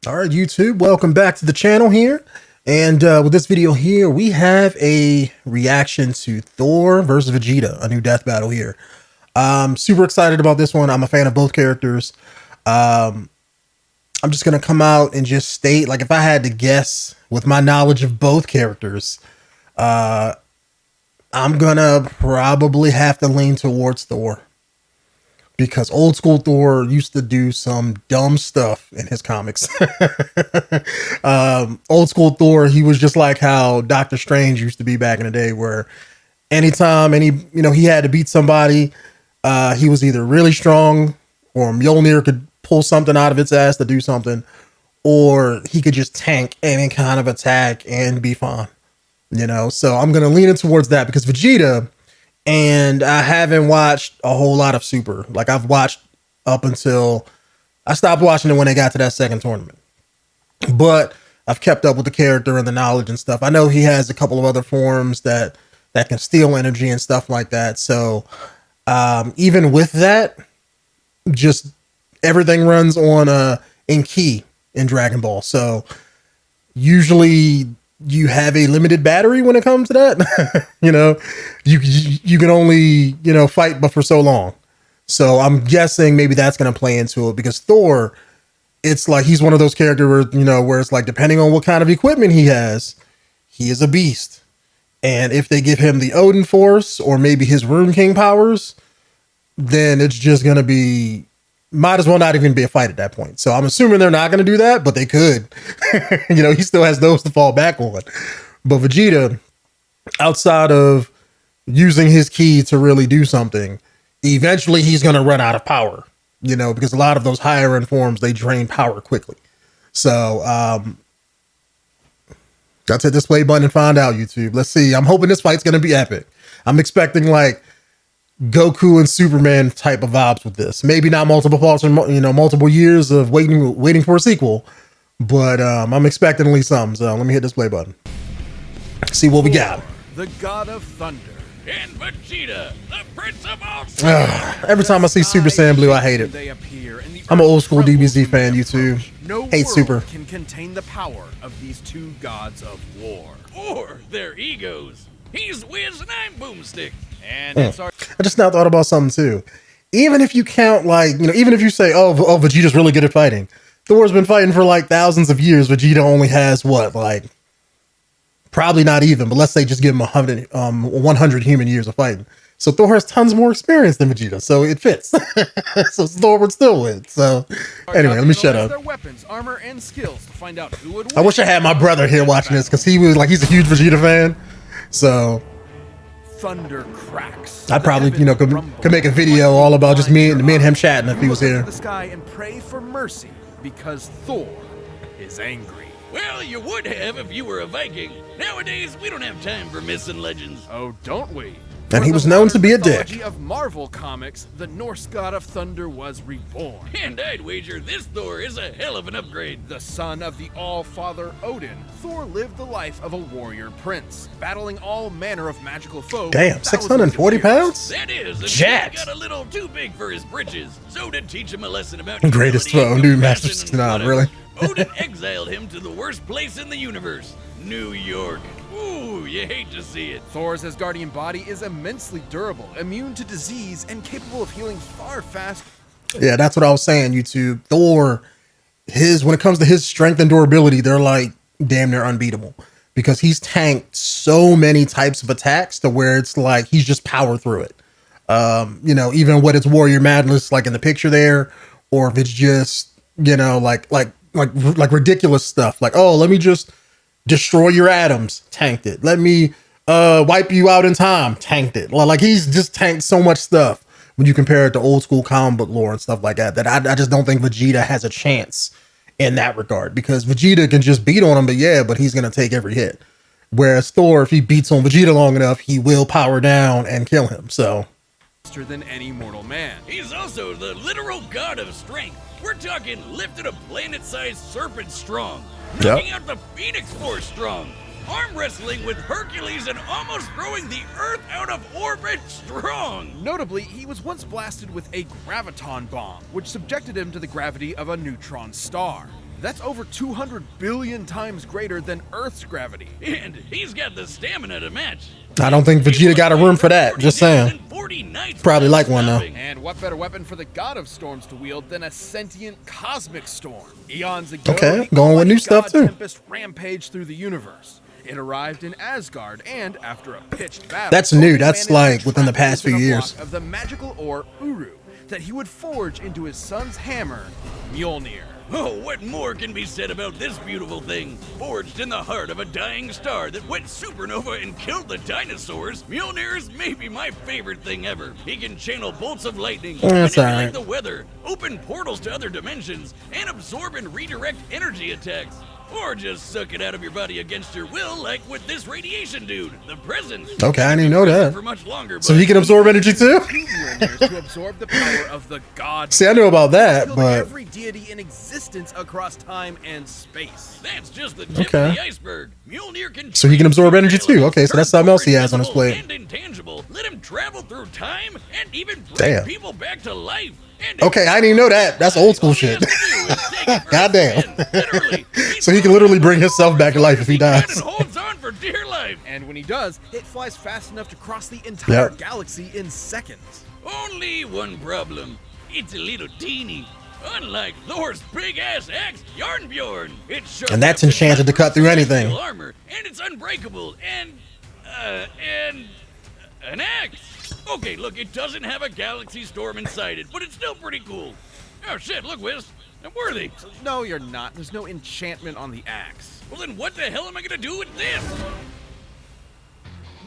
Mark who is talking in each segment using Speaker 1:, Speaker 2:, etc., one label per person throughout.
Speaker 1: All right, YouTube, welcome back to the channel here. And with this video here, we have a reaction to Thor versus Vegeta, a new death battle here. Super excited about this one. I'm a fan of both characters. I'm just going to come out and just state, like, if I had to guess with my knowledge of both characters, I'm going to probably have to lean towards Thor. Because old school Thor used to do some dumb stuff in his comics. Old school Thor, he was just like how Doctor Strange used to be back in the day, where anytime he had to beat somebody, he was either really strong, or Mjolnir could pull something out of its ass to do something, or he could just tank any kind of attack and be fine. So I'm gonna lean in towards that because Vegeta. And I haven't watched a whole lot of Super. Like, I've watched up until I stopped watching it when they got to that second tournament. But I've kept up with the character and the knowledge and stuff. I know he has a couple of other forms that can steal energy and stuff like that. So even with that, just everything runs on in Ki in Dragon Ball. So usually you have a limited battery when it comes to that. You can only, fight but for so long. So I'm guessing maybe that's going to play into it, because Thor, it's like he's one of those characters where, where it's like, depending on what kind of equipment he has, he is a beast. And if they give him the Odin Force or maybe his Rune King powers, then it's just going to be, might as well not even be a fight at that point. So I'm assuming they're not going to do that, but they could. He still has those to fall back on. But Vegeta, outside of using his ki to really do something, eventually he's going to run out of power, because a lot of those higher end forms, they drain power quickly. So got to hit this play button and find out, YouTube. Let's see. I'm hoping this fight's going to be epic. I'm expecting like Goku and Superman type of vibes with this. Maybe not multiple parts and multiple years of waiting for a sequel, but I'm expecting at least something. So let me hit this play button. See what we got.
Speaker 2: The God of Thunder and Vegeta, the Prince of all.
Speaker 1: Every time I see Super Saiyan Blue, I hate it. I'm an old school DBZ fan, YouTube.
Speaker 2: No
Speaker 1: hate Super.
Speaker 2: Can contain the power of these two gods of war or their egos. He's Wiz and I'm Boomstick. And it's our
Speaker 1: I just now thought about something too. Even if you count, like, even if you say, oh, Vegeta's really good at fighting. Thor's been fighting for like thousands of years. Vegeta only has what, like, probably not even, but let's say just give him 100 human years of fighting. So Thor has tons more experience than Vegeta, so it fits. So Thor would still win. So anyway, let me shut up.
Speaker 2: their weapons, armor, and skills to find out who would win.
Speaker 1: I wish I had my brother here watching this, because he's a huge Vegeta fan. So
Speaker 2: Thunder cracks.
Speaker 1: I probably, could make a video all about just me and him chatting if he was here.
Speaker 2: Look to the sky and pray for mercy, because Thor is angry.
Speaker 3: Well, you would have if you were a Viking. Nowadays, we don't have time for myths and legends.
Speaker 2: Oh, don't we?
Speaker 1: And he was known to be a dick.
Speaker 2: Of Marvel Comics, the Norse god of thunder was reborn.
Speaker 3: And I'd wager this Thor is a hell of an upgrade.
Speaker 2: The son of the All-Father Odin, Thor lived the life of a warrior prince, battling all manner of magical foes.
Speaker 1: Damn, 640 pounds?
Speaker 3: That is,
Speaker 1: Jacked.
Speaker 3: Got a little too big for his britches. So to teach him a lesson about
Speaker 1: Greatest foe, new Master 69, really?
Speaker 3: Odin exiled him to the worst place in the universe, New York. Ooh, you hate to see it.
Speaker 2: Thor's Asgardian body is immensely durable, immune to disease, and capable of healing far faster.
Speaker 1: Yeah, that's what I was saying, YouTube. Thor, when it comes to his strength and durability, they're like damn near unbeatable, because he's tanked so many types of attacks to where it's like he's just power through it. Even what it's Warrior Madness, like in the picture there, or if it's just, like ridiculous stuff. Like, oh, let me just destroy your atoms, tanked it. Let me wipe you out in time, tanked it. Like, he's just tanked so much stuff when you compare it to old school comic book lore and stuff like that, that I just don't think Vegeta has a chance in that regard, because Vegeta can just beat on him, but he's going to take every hit. Whereas Thor, if he beats on Vegeta long enough, he will power down and kill him. So
Speaker 2: than any mortal man.
Speaker 3: He's also the literal god of strength. We're talking lifted a planet-sized serpent strong, knocking out the Phoenix Force strong, arm wrestling with Hercules and almost throwing the Earth out of orbit strong.
Speaker 2: Notably, he was once blasted with a graviton bomb, which subjected him to the gravity of a neutron star.
Speaker 3: That's over 200 billion times greater than Earth's gravity. And he's got the stamina to match.
Speaker 1: I don't think Vegeta got a room for that. Just saying. Probably like one though.
Speaker 3: And what better weapon for the god of storms to wield than a sentient cosmic storm? Eons ago,
Speaker 1: Okay, going with new stuff too.
Speaker 3: Tempest rampaged through the universe. It arrived in Asgard, and after a pitched battle,
Speaker 1: That's new. That's like within the past few years.
Speaker 3: Of the magical ore Uru that he would forge into his son's hammer, Mjolnir. Oh, what more can be said about this beautiful thing? Forged in the heart of a dying star that went supernova and killed the dinosaurs, Mjolnir is maybe my favorite thing ever. He can channel bolts of lightning, manipulate the weather, open portals to other dimensions, and absorb and redirect energy attacks. Or just suck it out of your body against your will, like with this radiation dude, the present.
Speaker 1: Okay, I didn't know that.
Speaker 3: For much longer,
Speaker 1: So he can absorb energy too?
Speaker 3: To absorb the power of the god.
Speaker 1: See, I knew about that, but
Speaker 3: every deity in existence across time and space. That's just the tip of the iceberg. Mjolnir can
Speaker 1: so he can absorb energy too. Okay, so that's something else he has on his plate.
Speaker 3: And intangible. Let him travel through time and even bring people back to life.
Speaker 1: Okay, I didn't even know that. That's old school shit. Goddamn. So he can literally bring himself back to life if he dies.
Speaker 3: Holds on for dear life. And when he does, it flies fast enough to cross the entire galaxy in seconds. Only one problem. It's a little teeny. Unlike Thor's big-ass axe, Jarnbjorn. It's sharp,
Speaker 1: and that's enchanted to cut through anything.
Speaker 3: Armor, and it's unbreakable, and an axe. Okay, look, it doesn't have a galaxy storm inside it, but it's still pretty cool. Oh shit, look, Wiz, I'm worthy. No, you're not. There's no enchantment on the axe. Well, then what the hell am I gonna do with this?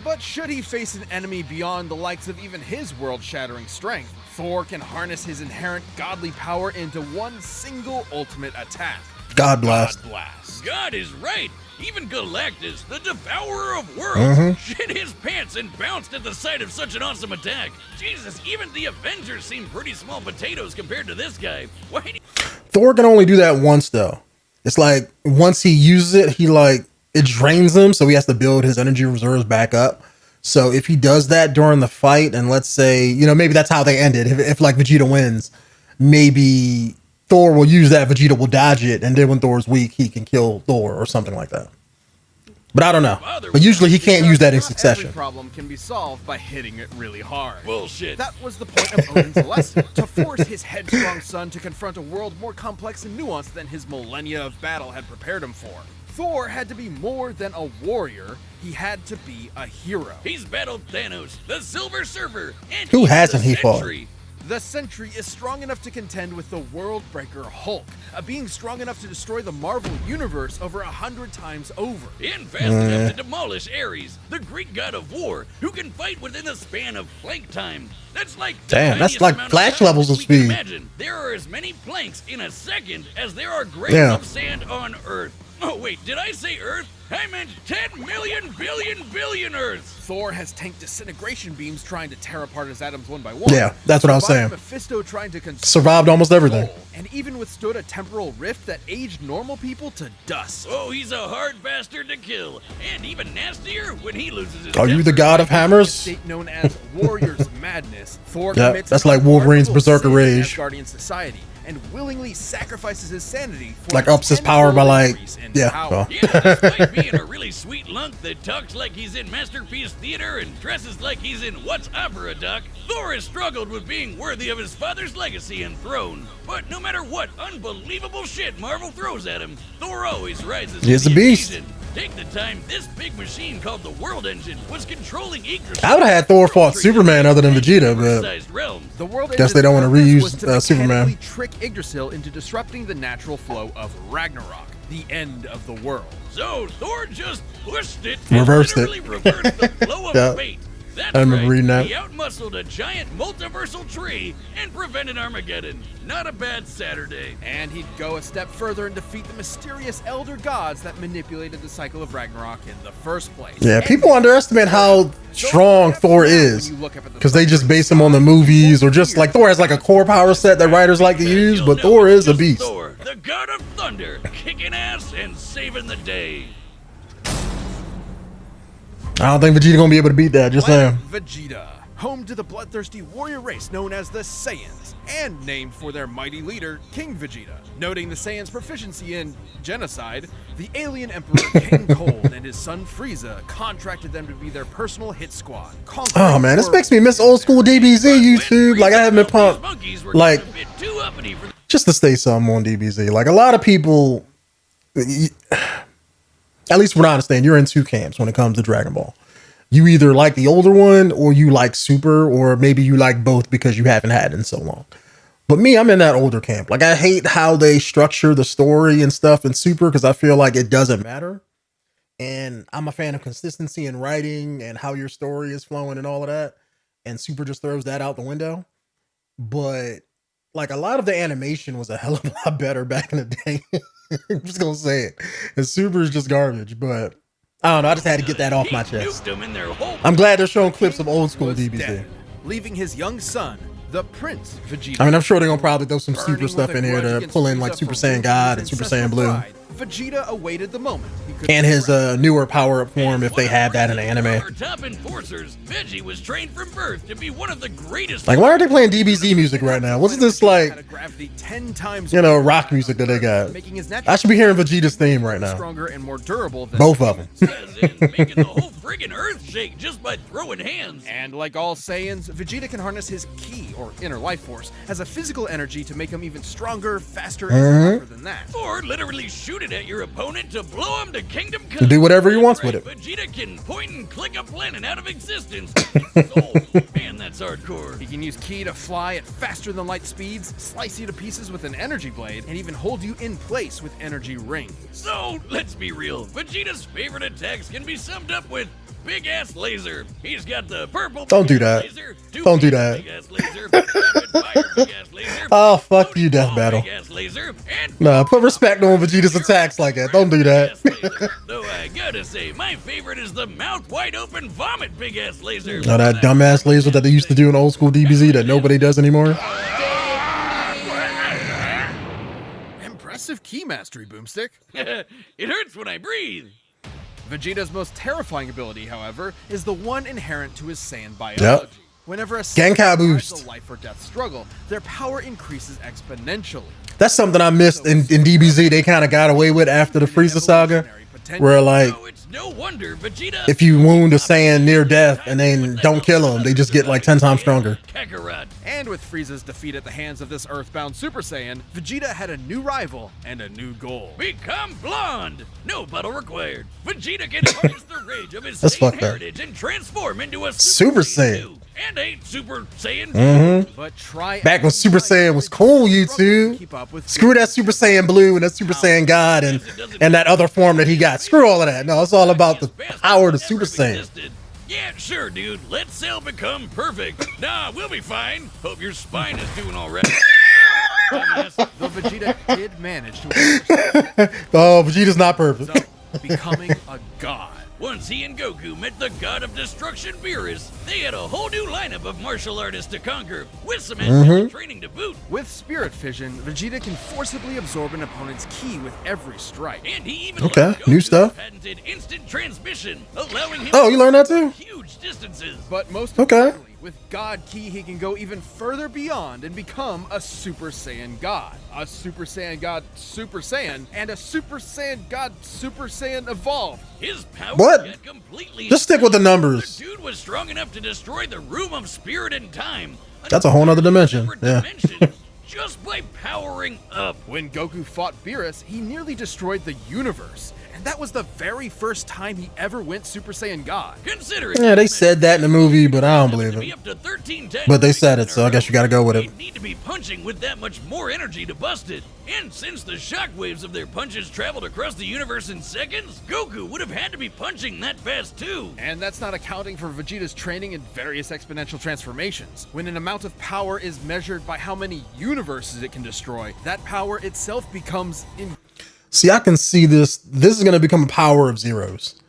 Speaker 3: But should he face an enemy beyond the likes of even his world-shattering strength, Thor can harness his inherent godly power into one single ultimate attack.
Speaker 1: God blast.
Speaker 3: God blast. God is right. Even Galactus, the devourer of worlds, shit his pants and bounced at the sight of such an awesome attack. Jesus, even the Avengers seem pretty small potatoes compared to this guy.
Speaker 1: Thor can only do that once though. It's like once he uses it, it drains him, so he has to build his energy reserves back up. So if he does that during the fight, and let's say, maybe that's how they end it. If like Vegeta wins, maybe Thor will use that, Vegeta will dodge it, and then when Thor's weak, he can kill Thor or something like that. But I don't know. But usually he can't use that in succession.
Speaker 3: Every problem can be solved by hitting it really hard. Bullshit. That was the point of Odin's lesson, to force his headstrong son to confront a world more complex and nuanced than his millennia of battle had prepared him for. Thor had to be more than a warrior. He had to be a hero. He's battled Thanos, the Silver Surfer, and
Speaker 1: who hasn't he fought?
Speaker 3: The Sentry is strong enough to contend with the World Breaker Hulk, a being strong enough to destroy the Marvel Universe over 100 times over. And fast enough to demolish Ares, the Greek god of war, who can fight within the span of plank time. That's like
Speaker 1: that's like Flash levels of speed.
Speaker 3: Imagine there are as many planks in a second as there are grains of sand on Earth. Oh wait, did I say Earth? I meant 10 million billion Earths. Thor has tanked disintegration beams trying to tear apart his atoms one by one.
Speaker 1: Yeah, that's what I was saying.
Speaker 3: Mephisto trying to
Speaker 1: survived almost everything.
Speaker 3: And even withstood a temporal rift that aged normal people to dust. Oh, he's a hard bastard to kill. And even nastier when he loses his
Speaker 1: Are you the god of hammers?
Speaker 3: State known as Warrior's Madness. Thor
Speaker 1: commits that's like Wolverine's Berserker Rage.
Speaker 3: Asgardian society. And willingly sacrifices his sanity for
Speaker 1: like ups his power by like
Speaker 3: despite being a really sweet lunk that talks like he's in Masterpiece Theater and dresses like he's in What's Opera, Doc, Thor has struggled with being worthy of his father's legacy and throne. But no matter what unbelievable shit Marvel throws at him, Thor always rises to the occasion. Take the time this big machine called the World Engine was controlling Yggdrasil.
Speaker 1: I would have had Thor fought Superman other than Vegeta, but guess they don't want to reuse Superman.
Speaker 3: Trick Yggdrasil into disrupting the natural flow of Ragnarok, the end of the world. So Thor just pushed it and reversed the flow of fate. That's
Speaker 1: I remember reading that.
Speaker 3: He outmuscled a giant multiversal tree and prevented Armageddon. Not a bad Saturday. And he'd go a step further and defeat the mysterious elder gods that manipulated the cycle of Ragnarok in the first place.
Speaker 1: Yeah, people underestimate how strong Thor is because they just base him on the movies or just like Thor has like a core power set that writers like to use, but Thor is a beast.
Speaker 3: Thor, the god of thunder, kicking ass and saving the day.
Speaker 1: I don't think Vegeta gonna be able to beat that. Just saying.
Speaker 3: Vegeta. home to the bloodthirsty warrior race known as the Saiyans, and named for their mighty leader, King Vegeta. Noting the Saiyans' proficiency in genocide, the alien emperor King Cold and his son Frieza contracted them to be their personal hit squad.
Speaker 1: Oh man, this makes me miss old school DBZ YouTube. Like I haven't been pumped, like just to say something on DBZ. Like a lot of people, at least from what I understand, you're in two camps when it comes to Dragon Ball. You either like the older one or you like Super, or maybe you like both because you haven't had it in so long. But me, I'm in that older camp. Like I hate how they structure the story and stuff in Super because I feel like it doesn't matter. And I'm a fan of consistency in writing and how your story is flowing and all of that. And Super just throws that out the window. But like a lot of the animation was a hell of a lot better back in the day. I'm just gonna say it. And Super is just garbage, but I don't know. I just had to get that off my chest. I'm glad they're showing clips of old school DBZ.
Speaker 3: Leaving his young son, the Prince Vegeta.
Speaker 1: I mean, I'm sure they're gonna probably throw some Super stuff in here to pull in like Super Saiyan God and Super Saiyan Blue.
Speaker 3: Vegeta awaited the moment.
Speaker 1: And his newer power-up form if they have that in the anime.
Speaker 2: Top enforcers, Veggie was trained from birth to be one of the greatest.
Speaker 1: Like, why are they playing DBZ music right now? What's this like, you know, rock music that they got? I should be hearing Vegeta's theme right now.
Speaker 3: Stronger and more durable than
Speaker 1: both of them.
Speaker 2: Making the whole friggin' earth shake just by throwing hands.
Speaker 3: And like all Saiyans, Vegeta can harness his ki, or inner life force, as a physical energy to make him even stronger, faster, and tougher than that.
Speaker 2: Or literally shoot it at your opponent to blow him to kingdom come.
Speaker 1: To do whatever he wants with it.
Speaker 2: Vegeta can point and click a planet out of existence. Oh, man, that's hardcore.
Speaker 3: He can use ki to fly at faster than light speeds, slice you to pieces with an energy blade, and even hold you in place with energy rings.
Speaker 2: So, let's be real. Vegeta's favorite attacks can be summed up with big ass laser. He's got the purple.
Speaker 1: Don't do that.
Speaker 2: Laser,
Speaker 1: don't do that.
Speaker 2: Big ass laser, fire, big ass laser,
Speaker 1: oh, fuck you, Death Battle.
Speaker 2: Big ass laser, and
Speaker 1: nah, put respect on Vegeta's attacks like that. Don't do that.
Speaker 2: Though I gotta say, my favorite is the mouth wide open vomit big ass laser.
Speaker 1: Oh, that dumbass laser that they used to do in old school DBZ that nobody does anymore.
Speaker 3: Impressive ki mastery, Boomstick.
Speaker 2: It hurts when I breathe.
Speaker 3: Vegeta's most terrifying ability, however, is the one inherent to his Saiyan biology.
Speaker 1: Yep.
Speaker 3: Whenever a
Speaker 1: Genkai boost.
Speaker 3: a life or death struggle, their power increases exponentially.
Speaker 1: That's something I missed in DBZ. They kind of got away with after the Frieza saga, where like,
Speaker 2: no wonder Vegeta,
Speaker 1: if you wound a Saiyan near death and then don't kill him, they just get like 10 times stronger.
Speaker 3: And with Frieza's defeat at the hands of this Earthbound Super Saiyan, Vegeta had a new rival and a new goal.
Speaker 2: Become blonde! No battle required. Vegeta can harness the rage of his
Speaker 1: Saiyan
Speaker 2: heritage and transform into a
Speaker 1: Super Saiyan.
Speaker 2: And a Super Saiyan.
Speaker 3: But try
Speaker 1: back when Super Saiyan was cool, YouTube. Screw that Super Saiyan Blue and that Super Saiyan God and that other form that he got. Screw all of that. No, it's all about the power of the Super Saiyan.
Speaker 2: Yeah, sure, dude. Let Cell become perfect. Nah, we'll be fine. Hope your spine is doing all right.
Speaker 3: Though Vegeta did manage to
Speaker 1: oh, Vegeta's not perfect.
Speaker 3: So, becoming a god.
Speaker 2: Once he and Goku met the god of destruction, Beerus, they had a whole new lineup of martial artists to conquer, with some advanced training to boot.
Speaker 3: With Spirit Fission, Vegeta can forcibly absorb an opponent's ki with every strike.
Speaker 2: And he even
Speaker 1: new stuff.
Speaker 2: Patented instant transmission, allowing him
Speaker 1: you learned that too?
Speaker 2: Huge distances.
Speaker 3: But most importantly, with God Ki, he can go even further beyond and become a Super Saiyan God, a Super Saiyan God Super Saiyan, and a Super Saiyan God Super Saiyan Evolved.
Speaker 2: His power
Speaker 1: what?
Speaker 2: Completely
Speaker 1: just stick with the numbers.
Speaker 2: The dude was strong enough to destroy the room of spirit and time.
Speaker 1: That's a whole nother dimension. Yeah.
Speaker 2: Just by powering up.
Speaker 3: When Goku fought Beerus, he nearly destroyed the universe. And that was the very first time he ever went Super Saiyan God.
Speaker 1: Yeah, they said that in the movie, but I don't believe it. But they said it, so I guess you gotta go with it.
Speaker 2: Need to be punching with that much more energy to bust it. And since the shockwaves of their punches traveled across the universe in seconds, Goku would have had to be punching that fast too.
Speaker 3: And that's not accounting for Vegeta's training in various exponential transformations. When an amount of power is measured by how many universes it can destroy, that power itself becomes
Speaker 1: See, I can see this. This is going to become a power of zeros.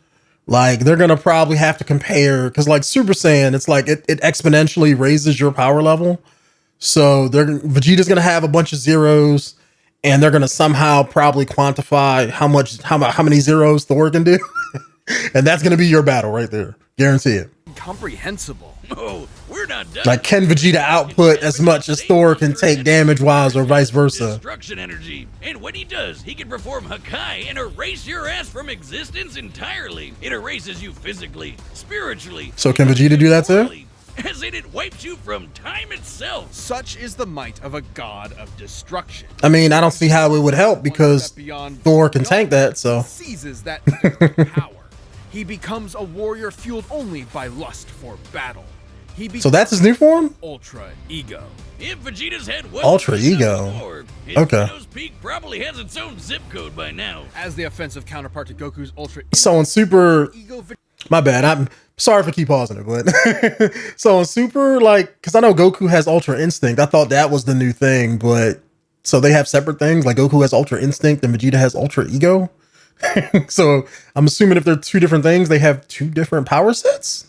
Speaker 1: Like, they're going to probably have to compare, because like Super Saiyan, it's like it exponentially raises your power level. So Vegeta's going to have a bunch of zeros, and they're going to somehow probably quantify how many zeros Thor can do. And that's going to be your battle right there. Guarantee it.
Speaker 3: Incomprehensible.
Speaker 2: Oh, we're we're not done.
Speaker 1: Like, can Vegeta output as much as Thor can take damage-wise, or vice versa?
Speaker 2: Destruction energy. And when he does, he can perform Hakai and erase your ass from existence entirely. It erases you physically, spiritually.
Speaker 1: So can Vegeta do that too?
Speaker 2: As in, it wipes you from time itself.
Speaker 4: Such is the might of a god of destruction.
Speaker 1: I mean, I don't see how it would help because Thor can tank that, so.
Speaker 4: Seizes that power. He becomes a warrior fueled only by lust for battle.
Speaker 1: So that's his new form?
Speaker 4: Ultra Ego.
Speaker 2: If Vegeta's head was
Speaker 1: Ultra Ego.
Speaker 2: Before, his
Speaker 1: Okay.
Speaker 2: Geo's peak probably has its own zip code by now.
Speaker 4: As the offensive counterpart to Goku's Ultra
Speaker 1: So in Super,
Speaker 4: Ego,
Speaker 1: my bad, I'm sorry for keep pausing it, but so in Super, like, because I know Goku has Ultra Instinct. I thought that was the new thing, but so they have separate things. Like Goku has Ultra Instinct and Vegeta has Ultra Ego. So I'm assuming if they're two different things, they have two different power sets.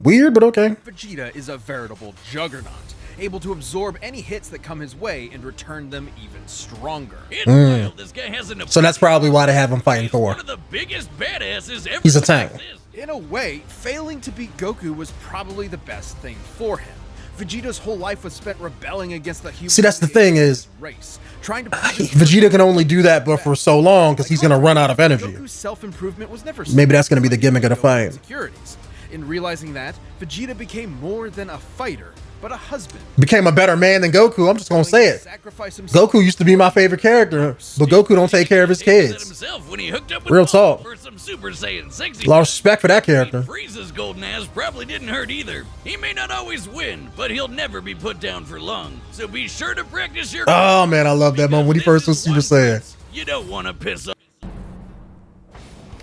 Speaker 1: Weird, but okay.
Speaker 4: Vegeta is a veritable juggernaut, able to absorb any hits that come his way and return them even stronger.
Speaker 2: It's wild. This guy has an
Speaker 1: So that's probably why they have him fighting
Speaker 2: He's
Speaker 1: Thor.
Speaker 2: one of the biggest badasses ever.
Speaker 1: He's a tank.
Speaker 2: to exist.
Speaker 4: In a way, failing to beat Goku was probably the best thing for him. Vegeta's whole life was spent rebelling against the human.
Speaker 1: See, that's the thing is,
Speaker 4: race, trying to
Speaker 1: Vegeta can only do that but for so long because he's going to run out of energy.
Speaker 4: Goku's self-improvement was never
Speaker 1: Maybe that's going to be the gimmick of the fight.
Speaker 4: insecurities. In realizing that, Vegeta became more than a fighter, but a husband.
Speaker 1: Became a better man than Goku. I'm just going to say it.
Speaker 4: Sacrifice himself
Speaker 1: Goku used to be my favorite character, but Goku don't take care of his
Speaker 2: He did
Speaker 1: kids.
Speaker 2: himself when he hooked up with
Speaker 1: Real
Speaker 2: Bulma
Speaker 1: talk.
Speaker 2: For some Super Saiyan sexy.
Speaker 1: A lot of respect for that character.
Speaker 2: Frieza's golden ass probably didn't hurt either. He may not always win, but he'll never be put down for long. So be sure to practice your.
Speaker 1: Oh man, I love that moment when he first was Super Saiyan.
Speaker 2: You don't want to piss off.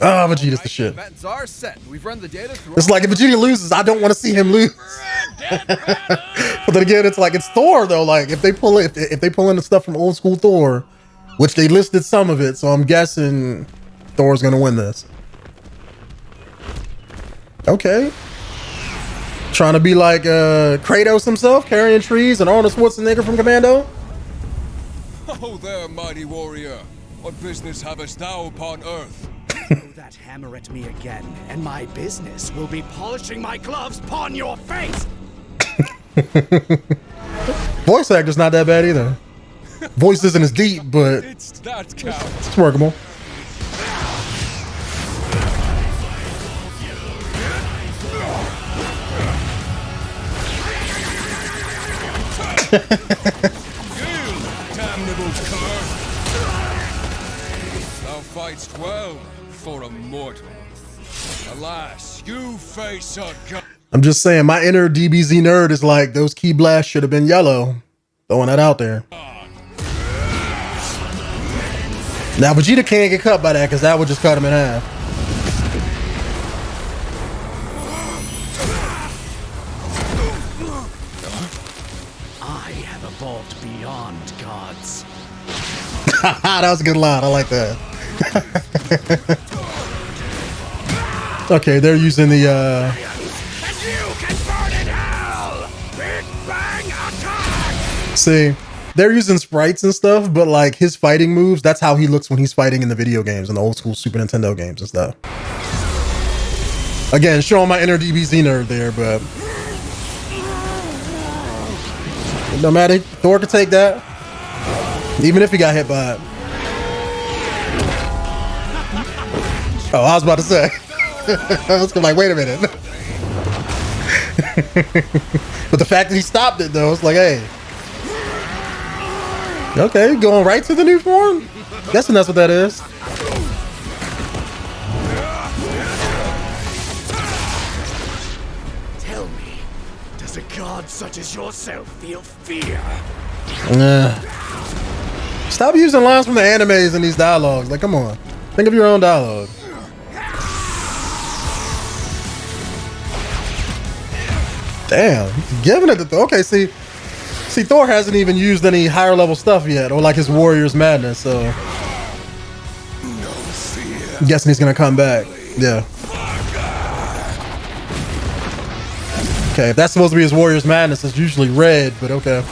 Speaker 1: Oh, Vegeta's the shit.
Speaker 4: Bets are set. We've run the data through.
Speaker 1: It's like if Vegeta loses, I don't want to see him lose. But then again, it's like it's Thor though. Like if they pull if they pull in the stuff from old school Thor, which they listed some of it, so I'm guessing Thor's gonna win this. Okay. Trying to be like Kratos himself, carrying trees, and Arnold Schwarzenegger from Commando.
Speaker 5: Oh there, mighty warrior. What business havest thou upon earth?
Speaker 6: Throw that hammer at me again, and my business will be polishing my gloves upon your face.
Speaker 1: Voice actor's not that bad either. Voice isn't as deep, but
Speaker 5: It's that count.
Speaker 1: it's workable.
Speaker 5: Damnable cur. Thou fightst well for a mortal. Alas, you face a god.
Speaker 1: I'm just saying, my inner DBZ nerd is like, those key blasts should have been yellow. Throwing that out there. Now, Vegeta can't get cut by that because that would just cut him in half.
Speaker 6: I have evolved beyond gods.
Speaker 1: That was a good line. I like that. Okay, they're using the
Speaker 6: And you can burn in hell! Big Bang Attack!
Speaker 1: see, they're using sprites and stuff, but like his fighting moves, that's how he looks when he's fighting in the video games, in the old school Super Nintendo games and stuff. Again, showing my inner DBZ nerd there, but no matter, Thor could take that, even if he got hit by it. Oh, I was about to say. I was like, wait a minute. But the fact that he stopped it, though, it's like, hey. Okay, going right to the new form? Guessing that's what that is.
Speaker 6: Tell me, does a god such as yourself feel fear?
Speaker 1: Stop using lines from the animes in these dialogues. Like, come on. Think of your own dialogue. Damn, he's giving it to Thor. Okay, see, Thor hasn't even used any higher level stuff yet, or like his Warrior's Madness, so I'm guessing he's gonna come back. Yeah. Okay, if that's supposed to be his Warrior's Madness, it's usually red, but okay.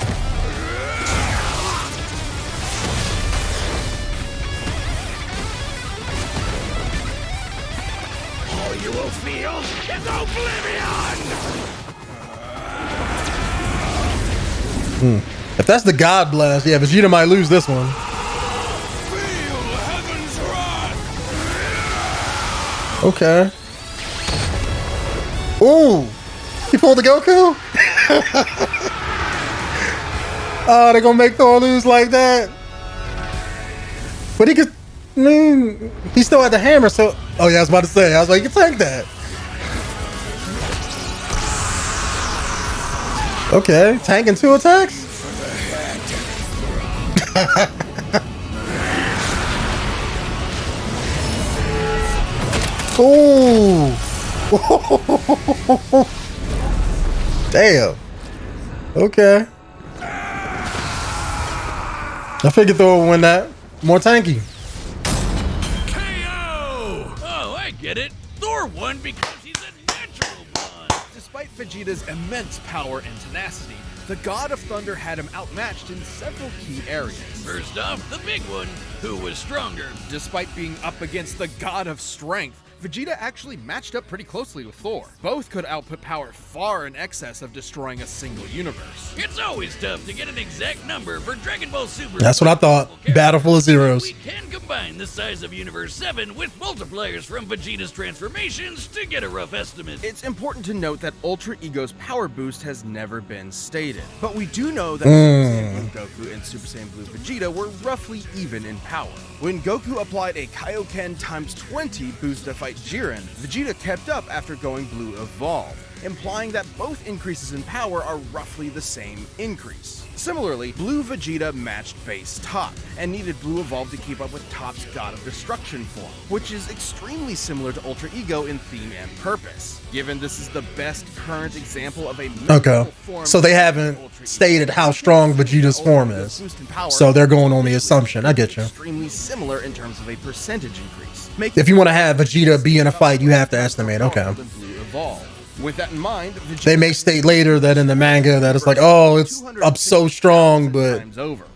Speaker 6: All you will feel is oblivion!
Speaker 1: If that's the God Blast, yeah, Vegeta might lose this one.
Speaker 5: Feel heaven's wrath.
Speaker 1: Okay. Ooh, he pulled the Goku? Oh, they're gonna make Thor lose like that. But he could, I mean, he still had the hammer, so. Oh, yeah, I was about to say, I was like, you can tank that. Okay, tanking 2 attacks? Ooh. Damn. Okay. I figured Thor would win that. More tanky.
Speaker 2: KO! Oh, I get it. Thor won because he's a natural one.
Speaker 4: Despite Vegeta's immense power and tenacity, the God of Thunder had him outmatched in several key areas.
Speaker 2: First off, the big one, who was stronger.
Speaker 4: Despite being up against the God of Strength, Vegeta actually matched up pretty closely with Thor. Both could output power far in excess of destroying a single universe.
Speaker 2: It's always tough to get an exact number for Dragon Ball Super.
Speaker 1: That's what I thought. Battle full of zeros.
Speaker 2: We can combine the size of Universe 7 with multipliers from Vegeta's transformations to get a rough estimate.
Speaker 4: It's important to note that Ultra Ego's power boost has never been stated. But we do know that Super Saiyan Blue Goku and Super Saiyan Blue Vegeta were roughly even in power. When Goku applied a Kaioken times 20 boost to fight Jiren, Vegeta kept up after going Blue Evolved, implying that both increases in power are roughly the same increase. Similarly, Blue Vegeta matched base Top, and needed Blue Evolve to keep up with Top's God of Destruction form, which is extremely similar to Ultra Ego in theme and purpose. Given this is the best current example of a
Speaker 1: Okay, so they haven't stated how strong Vegeta's form is, so they're going on the assumption. I get you.
Speaker 4: Extremely similar in terms of a percentage increase.
Speaker 1: If you want to have Vegeta be in a fight, you have to estimate. Okay.
Speaker 4: With that in mind,
Speaker 1: They may state later that in the manga that it's like, oh, it's up so strong, but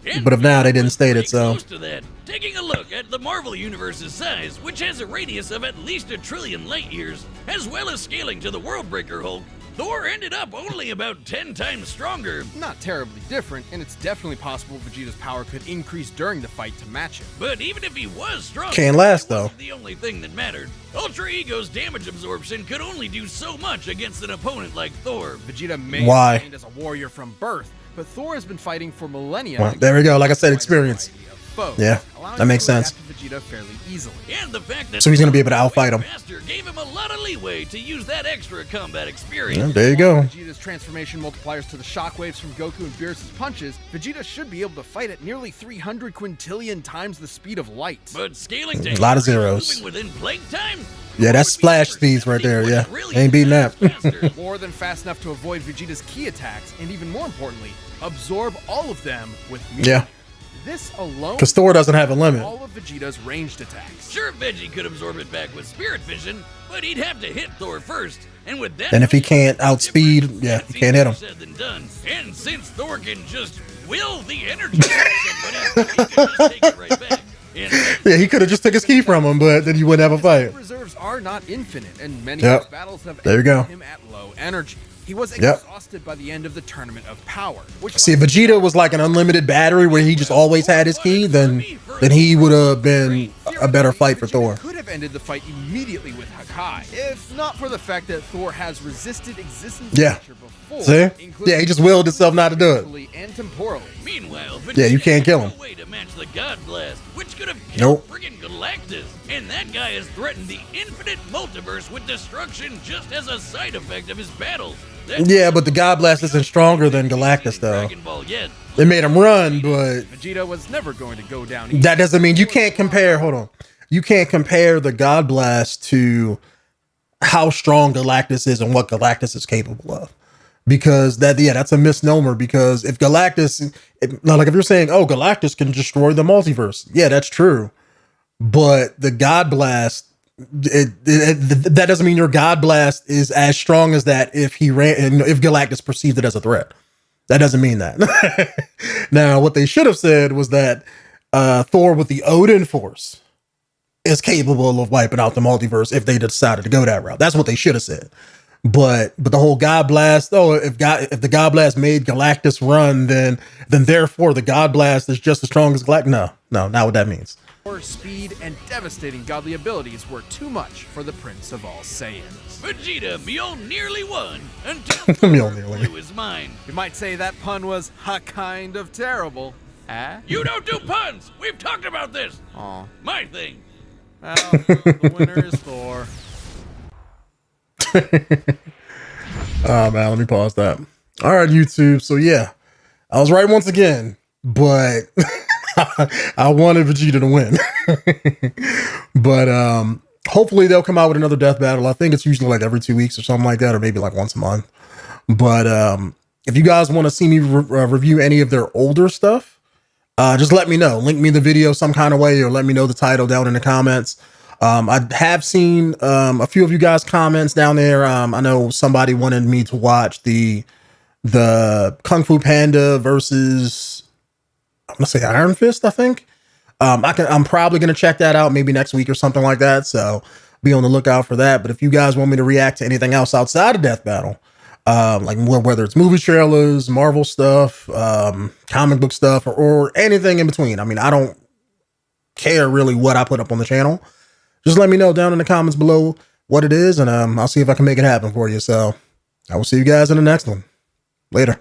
Speaker 1: if now they didn't state it, so.
Speaker 2: Close to that. Taking a look at the Marvel Universe's size, which has a radius of at least 1 trillion light years, as well as scaling to the Worldbreaker Hulk, Thor ended up only about 10 times stronger.
Speaker 4: Not terribly different, and it's definitely possible Vegeta's power could increase during the fight to match it.
Speaker 2: But even if he was strong,
Speaker 1: Can't last,
Speaker 2: it wasn't
Speaker 1: though.
Speaker 2: the only thing that mattered. Ultra Ego's damage absorption could only do so much against an opponent like Thor.
Speaker 4: Vegeta may
Speaker 1: Why?
Speaker 4: have trained as a warrior from birth, but Thor has been fighting for millennia.
Speaker 1: Well, there we go. Like I said, experience. Yeah, that makes sense.
Speaker 4: Vegeta fairly easily.
Speaker 2: And the fact that
Speaker 1: So he's gonna be able to outfight him.
Speaker 2: Master gave him a lot of leeway to use that extra combat experience.
Speaker 1: Yeah, there you go.
Speaker 4: Vegeta's transformation multipliers to the shockwaves from Goku and Beerus' punches, Vegeta should be able to fight at nearly 300 quintillion times the speed of light.
Speaker 2: But scaling to
Speaker 1: A lot of zeros.
Speaker 2: moving within blink time.
Speaker 1: Yeah, that's splash speeds right there. Yeah, ain't beating that.
Speaker 4: More than fast enough to avoid Vegeta's key attacks, and even more importantly, absorb all of them with melee.
Speaker 1: Yeah.
Speaker 4: This alone,
Speaker 1: Because Thor doesn't have a limit.
Speaker 4: all of Vegeta's ranged attacks.
Speaker 2: Sure, Veggie could absorb it back with Spirit Vision, but he'd have to hit Thor first. And with that,
Speaker 1: And if he can't outspeed, yeah, you can't hit him.
Speaker 2: Said than done. And since Thor can just will the energy out of somebody, he can just take it right back. And
Speaker 1: Yeah, he could have just took his key from him, but then you wouldn't have a fight.
Speaker 4: Reserves are not infinite, and many
Speaker 1: Yep.
Speaker 4: of his battles have
Speaker 1: There you go.
Speaker 4: him at low energy. He was
Speaker 1: Yep.
Speaker 4: exhausted by the end of the Tournament of Power. Which
Speaker 1: See, if Vegeta was like an unlimited battery where he just always had his key, then he would have been a better fight for
Speaker 4: Vegeta
Speaker 1: Thor.
Speaker 4: could have ended the fight immediately with Hakai, if not for the fact that Thor has resisted existence
Speaker 1: Yeah.
Speaker 4: nature before.
Speaker 1: See?
Speaker 4: including
Speaker 1: Yeah, he just willed himself not to do it.
Speaker 4: mentally and temporally.
Speaker 2: meanwhile,
Speaker 1: Yeah, you
Speaker 2: Vegeta
Speaker 1: can't kill
Speaker 2: had
Speaker 1: him.
Speaker 2: no way to match the God Blast, which could have
Speaker 1: Nope.
Speaker 2: killed friggin' Galactus. And that guy has threatened the infinite multiverse with destruction just as a side effect of his battles. That's
Speaker 1: Yeah, but the God Blast isn't stronger than Galactus, though.
Speaker 2: Dragon Ball yet.
Speaker 1: It made him run, but
Speaker 4: Vegeta was never going to go down easy.
Speaker 1: that doesn't mean you can't compare. Hold on. You can't compare the God Blast to how strong Galactus is and what Galactus is capable of. Because that's a misnomer. Because if Galactus, if you're saying, oh, Galactus can destroy the multiverse, yeah, that's true. But the God Blast, that doesn't mean your God Blast is as strong as that if Galactus perceived it as a threat. That doesn't mean that. Now, what they should have said was that Thor with the Odin Force is capable of wiping out the multiverse if they decided to go that route. That's what they should have said. But the whole God Blast, oh, if the God Blast made Galactus run, then therefore the God Blast is just as strong as Galactus. No, not what that means.
Speaker 4: Power, speed, and devastating godly abilities were too much for the Prince of All Saiyans.
Speaker 2: Vegeta nearly won until
Speaker 1: Mjolnir.
Speaker 2: blew his mind.
Speaker 4: You might say that pun was kind of terrible.
Speaker 2: You don't do puns! We've talked about this!
Speaker 4: Aw.
Speaker 2: My thing.
Speaker 4: Well, the winner is Thor.
Speaker 1: Oh man, let me pause that. All right, YouTube. So yeah, I was right once again, but I wanted Vegeta to win. But hopefully they'll come out with another death battle. I think it's usually like every 2 weeks or something like that, or maybe like once a month. But if you guys want to see me review any of their older stuff, just let me know. Link me the video some kind of way, or let me know the title down in the comments. I have seen a few of you guys' comments down there. I know somebody wanted me to watch the Kung Fu Panda versus, I'm gonna say Iron Fist, I think. I'm probably gonna check that out maybe next week or something like that. So be on the lookout for that. But if you guys want me to react to anything else outside of Death Battle, like whether it's movie trailers, Marvel stuff, comic book stuff, or anything in between, I mean, I don't care really what I put up on the channel. Just let me know down in the comments below what it is, and I'll see if I can make it happen for you. So I will see you guys in the next one. Later.